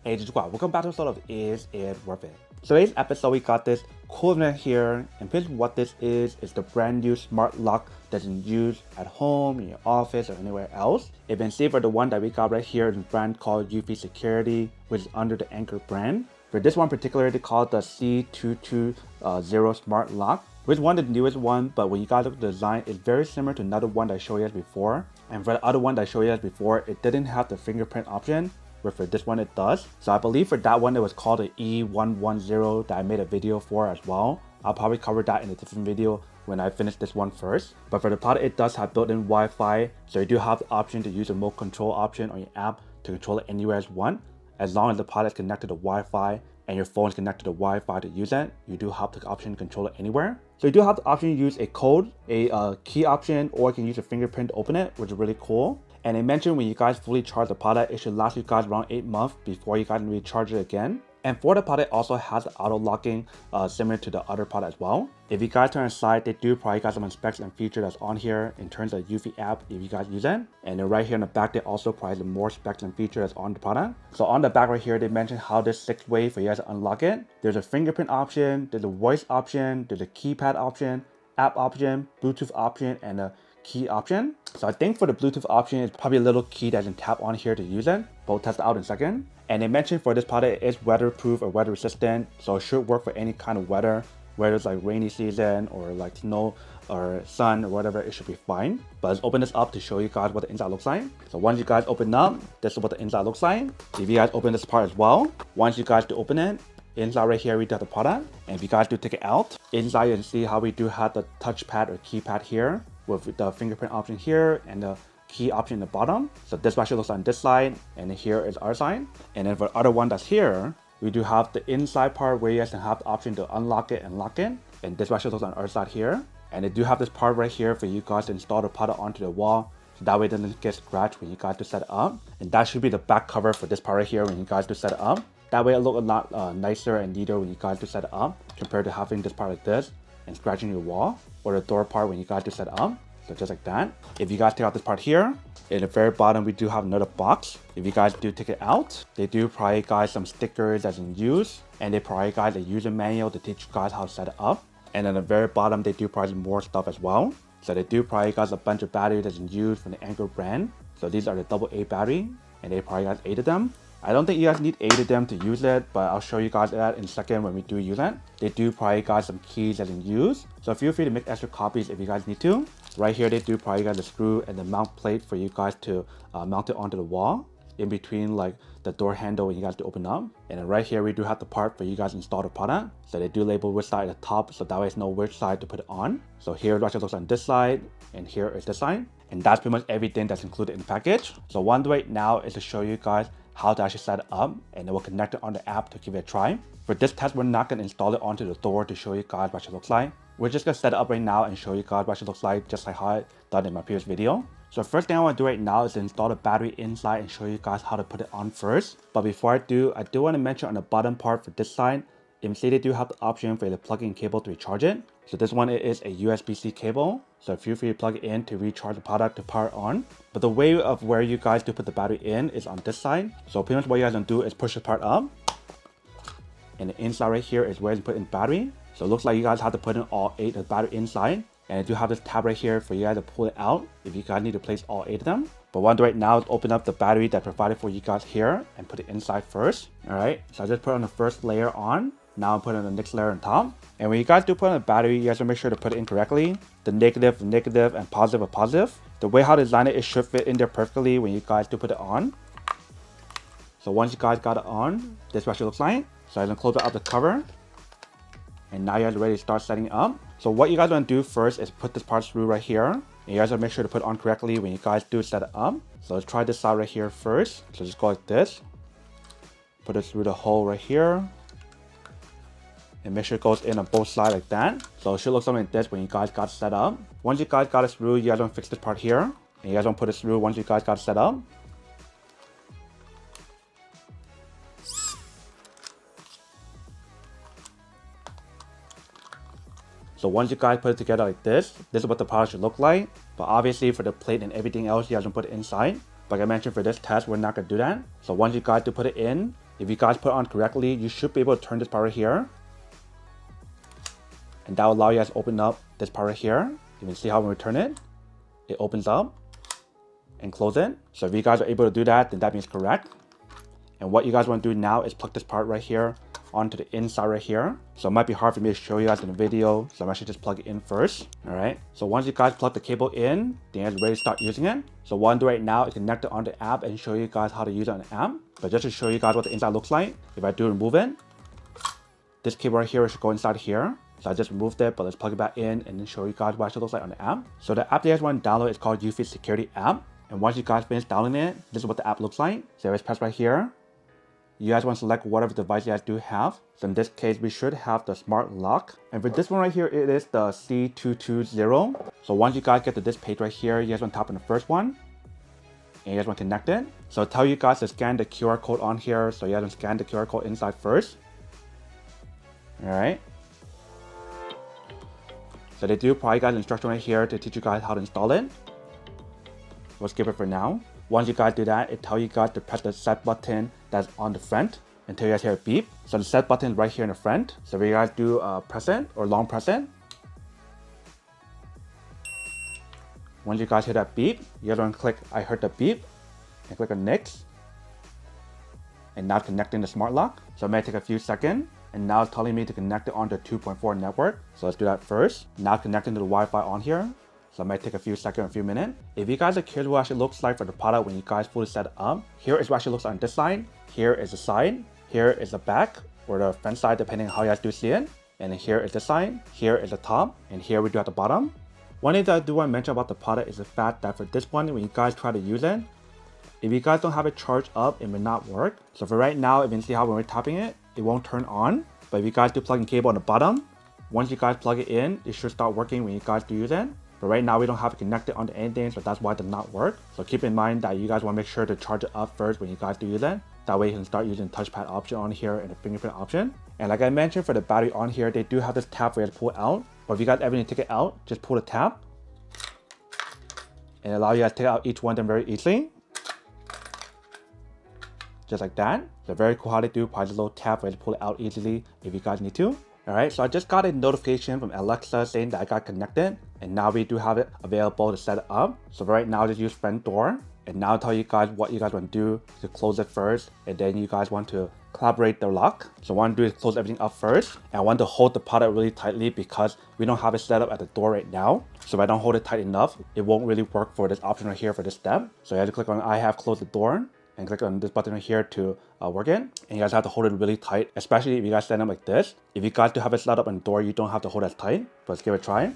Hey squad, welcome back to episode of Is It Worth It? So today's episode we got this cool event here, and basically what this is the brand new smart lock that's in use at home, in your office, or anywhere else. It's been saved for the one that we got right here in a brand called eufy Security, which is under the Anchor brand. For this one particularly, they call it the C220 Smart Lock, which is one of the newest one, but when you guys look at the design, it's very similar to another one that I showed you guys before. And for the other one that I showed you guys before, it didn't have the fingerprint option, but for this one it does. So I believe for that one it was called the E110 that I made a video for as well. I'll probably cover that in a different video when I finish this one first. But for the product, it does have built-in Wi-Fi, so you do have the option to use the remote control option on your app to control it anywhere as one. As long as the product is connected to Wi-Fi and your phone is connected to Wi-Fi to use it, you do have the option to control it anywhere. So you do have the option to use a code, a key option, or you can use a fingerprint to open it, which is really cool. And they mentioned when you guys fully charge the product, it should last you guys around 8 months before you guys recharge it again. And for the product, also has auto locking similar to the other product as well. If you guys turn aside, they do probably got some specs and features that's on here in terms of eufy app if you guys use it. And then right here in the back, they also provide more specs and features on the product. So on the back right here, they mentioned how this 6-way for you guys to unlock it. There's a fingerprint option, there's a voice option, there's a keypad option, app option, Bluetooth option, and a key option. So I think for the Bluetooth option, it's probably a little key that you can tap on here to use it, but we'll test it out in a second. And they mentioned for this product, it's weatherproof or weather resistant, so it should work for any kind of weather, whether it's like rainy season or like snow or sun or whatever, it should be fine. But let's open this up to show you guys what the inside looks like. So once you guys open up, this is what the inside looks like. If you guys open this part as well, once you guys do open it, inside right here we do have the product. And if you guys do take it out, inside you can see how we do have the touchpad or keypad here, with the fingerprint option here and the key option in the bottom. So this actually looks on this side, and here is our side. And then for the other one that's here, we do have the inside part where you guys can have the option to unlock it and lock it. And this actually looks on our side here. And they do have this part right here for you guys to install the product onto the wall, so that way it doesn't get scratched when you guys do set it up. And that should be the back cover for this part right here when you guys do set it up. That way it look a lot nicer and neater when you guys do set it up, compared to having this part like this and scratching your wall, or the door part when you guys do set it up. So just like that. If you guys take out this part here, in the very bottom we do have another box. If you guys do take it out, they do provide guys some stickers that's in use, and they provide guys a user manual to teach you guys how to set it up. And at the very bottom they do provide more stuff as well. So they do provide guys a bunch of batteries that's in use from the Anchor brand. So these are the AA battery, and they provide guys 8 of them. I don't think you guys need 8 of them to use it, but I'll show you guys that in a second when we do use it. They do provide guys some keys that's in use, so feel free to make extra copies if you guys need to. Right here they do provide you guys the screw and the mount plate for you guys to mount it onto the wall in between like the door handle when you guys do open up. And then right here we do have the part for you guys to install the product. So they do label which side at the top, so that way it's know which side to put it on. So here it actually looks on this side, and here is this side. And that's pretty much everything that's included in the package. So one way now is to show you guys how to actually set it up, and then we'll connect it on the app to give it a try. For this test, we're not going to install it onto the door to show you guys what it looks like. We're just going to set it up right now and show you guys what it looks like, just like how I done in my previous video. So first thing I want to do right now is to install the battery inside and show you guys how to put it on first. But before I do want to mention on the bottom part for this side, you can see they do have the option for the plug-in cable to recharge it. So this one is a USB-C cable, so feel free to plug it in to recharge the product to power on. But the way of where you guys do put the battery in is on this side. So pretty much what you guys gonna do is push the part up, and the inside right here is where you put in battery. So it looks like you guys have to put in all 8 of the battery inside, and I do have this tab right here for you guys to pull it out if you guys need to place all 8 of them. But what I do right now is open up the battery that's provided for you guys here and put it inside first. Alright, so I just put on the first layer on. Now I'm putting the next layer on top. And when you guys do put on the battery, you guys will make sure to put it in correctly. The negative, and positive. The way how to design it should fit in there perfectly when you guys do put it on. So once you guys got it on, this is what it looks like. So I'm gonna close out the cover. And now you guys are ready to start setting it up. So what you guys want to do first is put this part through right here. And you guys will make sure to put it on correctly when you guys do set it up. So let's try this side right here first. So just go like this. Put it through the hole right here. And make sure it goes in on both sides like that. So it should look something like this when you guys got it set up. Once you guys got it through, you guys want to fix this part here. And you guys want to put it through once you guys got it set up. So once you guys put it together like this is what the product should look like. But obviously for the plate and everything else, you guys can put it inside. Like I mentioned, for this test, we're not going to do that. So once you guys do put it in, If you guys put it on correctly, you should be able to turn this part right here. And that will allow you guys to open up this part right here. You can see how when we turn it, it opens up and close it. So if you guys are able to do that, then that means correct. And what you guys want to do now is plug this part right here onto the inside right here. So it might be hard for me to show you guys in the video, so I'm actually just plug it in first. All right, so once you guys plug the cable in, then you're ready to start using it. So what I'm doing right now is connect it on the app and show you guys how to use it on the app. But just to show you guys what the inside looks like, if I do remove it, this cable right here should go inside here. So I just removed it, but let's plug it back in and then show you guys what it looks like on the app. So the app that you guys want to download is called eufy Security app. And once you guys finish downloading it, this is what the app looks like. So let's press right here. You guys want to select whatever device you guys do have. So in this case, we should have the smart lock. And for this one right here, it is the C220. So once you guys get to this page right here, you guys want to tap on the first one. And you guys want to connect it. So tell you guys to scan the QR code on here. So you guys want to scan the QR code inside first. All right. So they do provide you guys instruction right here to teach you guys how to install it. We'll skip it for now. Once you guys do that, it tells you guys to press the set button that's on the front until you guys hear a beep. So the set button is right here in the front. So if you guys do press it or long press it, once you guys hear that beep, you guys want to click I heard the beep and click on next. And now connecting the smart lock. So it may take a few seconds. And now it's telling me to connect it onto 2.4 network. So let's do that first. Now connecting to the Wi-Fi on here. So it might take a few seconds, a few minutes. If you guys are curious what it actually looks like for the product when you guys fully set it up, here is what it actually looks like on this side. Here is the side. Here is the back or the front side, depending on how you guys do see it. And then here is the side. Here is the top. And here we do at the bottom. One thing that I do want to mention about the product is the fact that for this one, when you guys try to use it, if you guys don't have it charged up, it may not work. So for right now, if you can see how when we're tapping it, it won't turn on. But if you guys do plug in cable on the bottom, once you guys plug it in, it should start working when you guys do use it. But right now we don't have it connected onto anything, so that's why it does not work. So keep in mind that you guys want to make sure to charge it up first when you guys do use it. That way you can start using the touchpad option on here and the fingerprint option. And like I mentioned, for the battery on here, they do have this tab for you to pull it out. But if you guys ever need to take it out, just pull the tab. And allow you guys to take out each one of them very easily. Just like that. So very cool how they do provide a little tab for you to pull it out easily if you guys need to. Alright, so I just got a notification from Alexa saying that I got connected, and now we do have it available to set it up. So right now just use front door, and now I'll tell you guys what you guys want to do to close it first, and then you guys want to calibrate the lock. So what I want to do is close everything up first, and I want to hold the product really tightly because we don't have it set up at the door right now. So if I don't hold it tight enough, it won't really work for this option right here for this step. So you have to click on I have closed the door, and click on this button right here to work it. And you guys have to hold it really tight, especially if you guys stand up like this. If you guys do have it set up on the door, you don't have to hold it tight. But let's give it a try.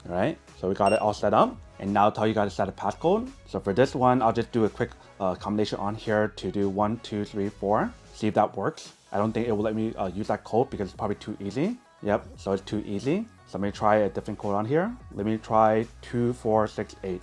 Alright, so we got it all set up. And now I'll tell you guys to set a passcode. So for this one, I'll just do a quick combination on here to do 1, 2, 3, 4. See if that works. I don't think it will let me use that code because it's probably too easy. Yep, so it's too easy. So let me try a different code on here. Let me try 2468.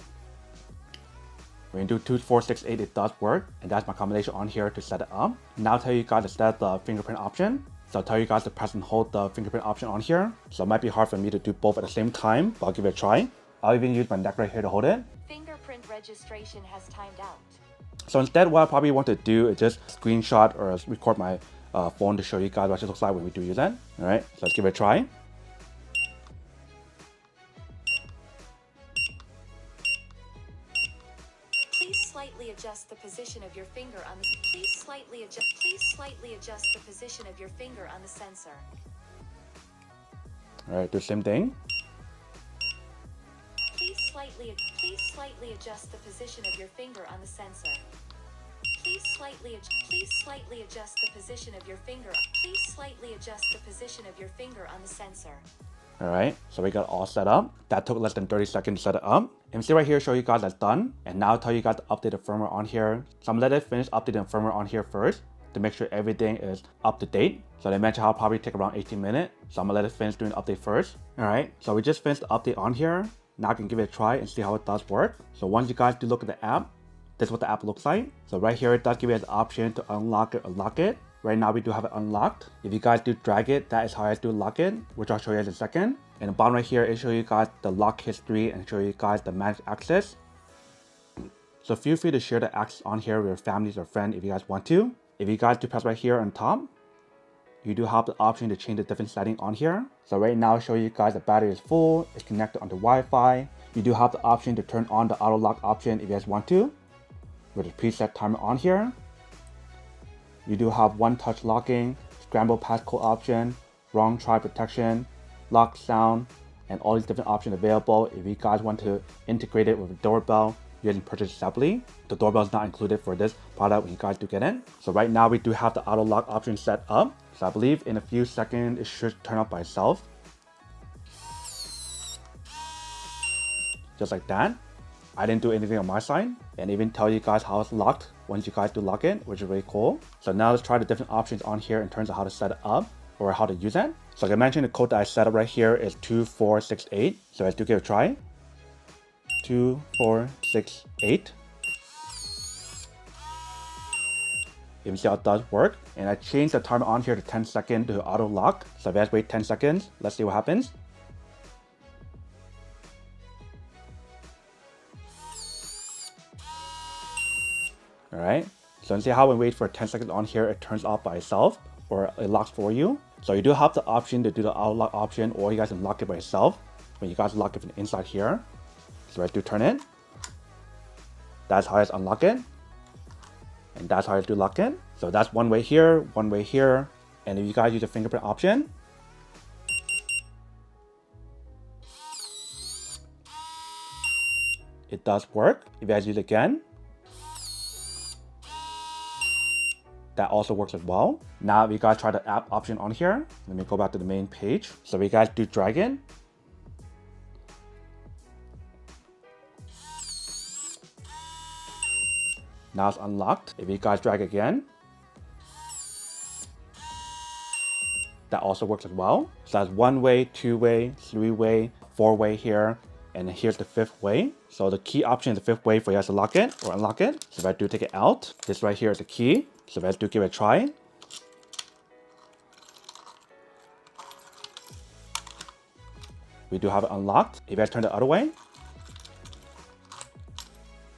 When you do 2468, it does work. And that's my combination on here to set it up. Now I'll tell you guys to set the fingerprint option. So I'll tell you guys to press and hold the fingerprint option on here. So it might be hard for me to do both at the same time, but I'll give it a try. I'll even use my neck right here to hold it. Fingerprint registration has timed out. So instead, what I probably want to do is just screenshot or record my phone to show you guys what it looks like when we do use that. All right, so let's give it a try. Please slightly adjust the position of your finger on the. Please slightly adjust the position of your finger on the sensor. All right, do the same thing. Please slightly adjust the position of your finger on the sensor. Please slightly adjust the position of your finger. Please slightly adjust the position of your finger on the sensor. All right, so we got all set up. That took less than 30 seconds to set it up. And see right here, show you guys that's done. And now I'll tell you guys to update the firmware on here. So I'm gonna let it finish updating the firmware on here first to make sure everything is up to date. So they mentioned how it'll probably take around 18 minutes. So I'm gonna let it finish doing the update first. All right, so we just finished the update on here. Now I can give it a try and see how it does work. So once you guys do look at the app, this is what the app looks like. So right here, it does give you the option to unlock it or lock it. Right now we do have it unlocked. If you guys do drag it, that is how I do lock it, which I'll show you guys in a second. And the bottom right here is show you guys the lock history and show you guys the manage access. So feel free to share the access on here with your families or friends if you guys want to. If you guys do press right here on top, you do have the option to change the different setting on here. So right now I'll show you guys the battery is full, it's connected onto Wi-Fi. You do have the option to turn on the auto lock option if you guys want to, with a preset timer on here. You do have one touch locking, scramble passcode option, wrong try protection, lock sound, and all these different options available. If you guys want to integrate it with a doorbell, you can purchase separately. The doorbell is not included for this product when you guys do get it. So right now we do have the auto lock option set up. So I believe in a few seconds it should turn up by itself. Just like that. I didn't do anything on my side, and even tell you guys how it's locked once you guys do lock it, which is really cool. So now let's try the different options on here in terms of how to set it up or how to use it. So like I mentioned, the code that I set up right here is 2468. So let's do give it a try. 2468. You can see how it does work. And I changed the timer on here to 10 seconds to auto lock. So let's wait 10 seconds. Let's see what happens. Alright, so you see how when we wait for 10 seconds on here, it turns off by itself or it locks for you. So you do have the option to do the auto lock option, or you guys can lock it by yourself when you guys lock it from the inside here. So let's do turn it. That's how I unlock it. And that's how I do lock it. So that's one way here, one way here. And if you guys use the fingerprint option, it does work. If you guys use it again, that also works as well. Now if you guys try the app option on here, let me go back to the main page. So if you guys do drag it, now it's unlocked. If you guys drag again, that also works as well. So that's one way, two way, three way, four way here, and here's the fifth way. So the key option is the fifth way for you guys to lock it or unlock it. So if I do take it out, this right here is the key. So let's do give it a try. We do have it unlocked. If you guys turn the other way,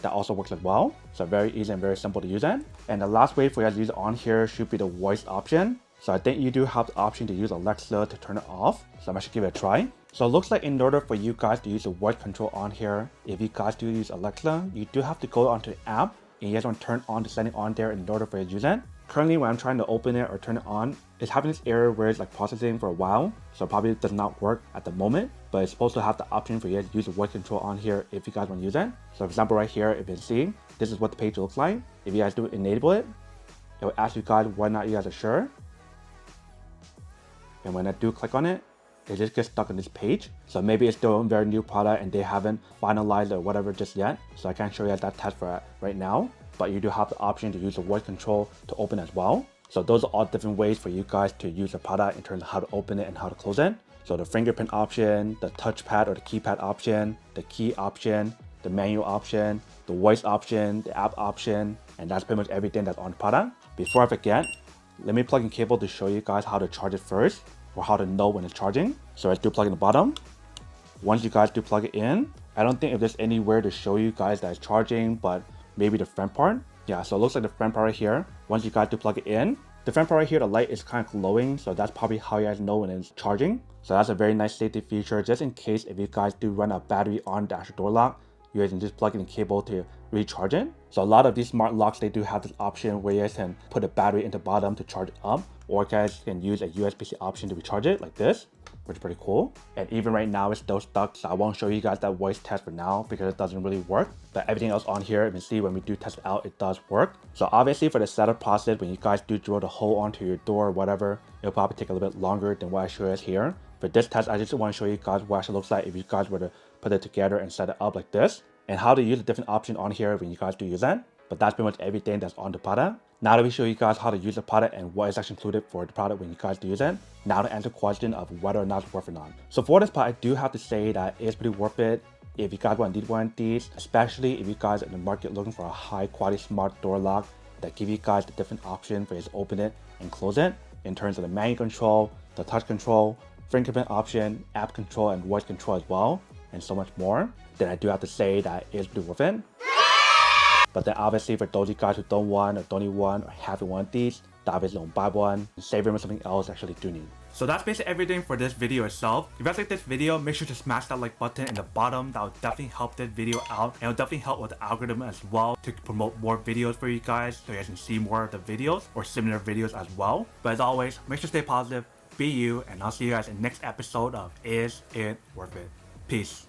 that also works as well. So very easy and very simple to use it. And the last way for you guys to use it on here should be the voice option. So I think you do have the option to use Alexa to turn it off. So I'm actually give it a try. So it looks like in order for you guys to use the voice control on here, if you guys do use Alexa, you do have to go onto the app and you guys want to turn on the setting on there in order for you to use it. Currently when I'm trying to open it or turn it on, it's having this error where it's like processing for a while. So it probably does not work at the moment, but it's supposed to have the option for you guys to use the voice control on here if you guys want to use it. So for example right here, if you can see, this is what the page looks like. If you guys do enable it, it will ask you guys whether or not you guys are sure. And when I do click on it, it just gets stuck on this page. So maybe it's still a very new product and they haven't finalized or whatever just yet. So I can't show you guys that test for it right now, but you do have the option to use the voice control to open as well. So those are all different ways for you guys to use the product in terms of how to open it and how to close it. So the fingerprint option, the touchpad or the keypad option, the key option, the menu option, the voice option, the app option, and that's pretty much everything that's on the product. Before I forget, let me plug in cable to show you guys how to charge it first, or how to know when it's charging. So let's do plug in the bottom. Once you guys do plug it in, I don't think if there's anywhere to show you guys that it's charging, but maybe the front part. Yeah, so it looks like the front part right here. Once you guys do plug it in, the front part right here, the light is kind of glowing, so that's probably how you guys know when it's charging. So that's a very nice safety feature, just in case if you guys do run a battery on the actual door lock, you guys can just plug in the cable to recharge it. So a lot of these smart locks, they do have this option where you guys can put a battery in the bottom to charge it up, or you guys can use a USB-C option to recharge it like this, which is pretty cool. And even right now it's still stuck, so I won't show you guys that voice test for now because it doesn't really work. But everything else on here, you can see when we do test it out, it does work. So obviously for the setup process, when you guys do drill the hole onto your door or whatever, it'll probably take a little bit longer than what I show you guys here. For this test, I just want to show you guys what it actually looks like if you guys were to put it together and set it up like this, and how to use the different options on here when you guys do use that. But that's pretty much everything that's on the product. Now that we show you guys how to use the product and what is actually included for the product when you guys do use it, now to answer the question of whether or not it's worth it or not. So for this part, I do have to say that it's pretty worth it if you guys want to need one of these, especially if you guys are in the market looking for a high quality smart door lock that give you guys the different options for you to open it and close it in terms of the manual control, the touch control, fingerprint option, app control, and voice control as well, and so much more, then I do have to say that it is pretty worth it. But then obviously for those of you guys who don't want or don't need one or haven't one of these, that obviously don't buy one and save room for something else you actually do need. So that's basically everything for this video itself. If you guys like this video, make sure to smash that like button in the bottom. That will definitely help this video out, and it will definitely help with the algorithm as well to promote more videos for you guys so you guys can see more of the videos or similar videos as well. But as always, make sure to stay positive, be you, and I'll see you guys in the next episode of Is It Worth It? Peace.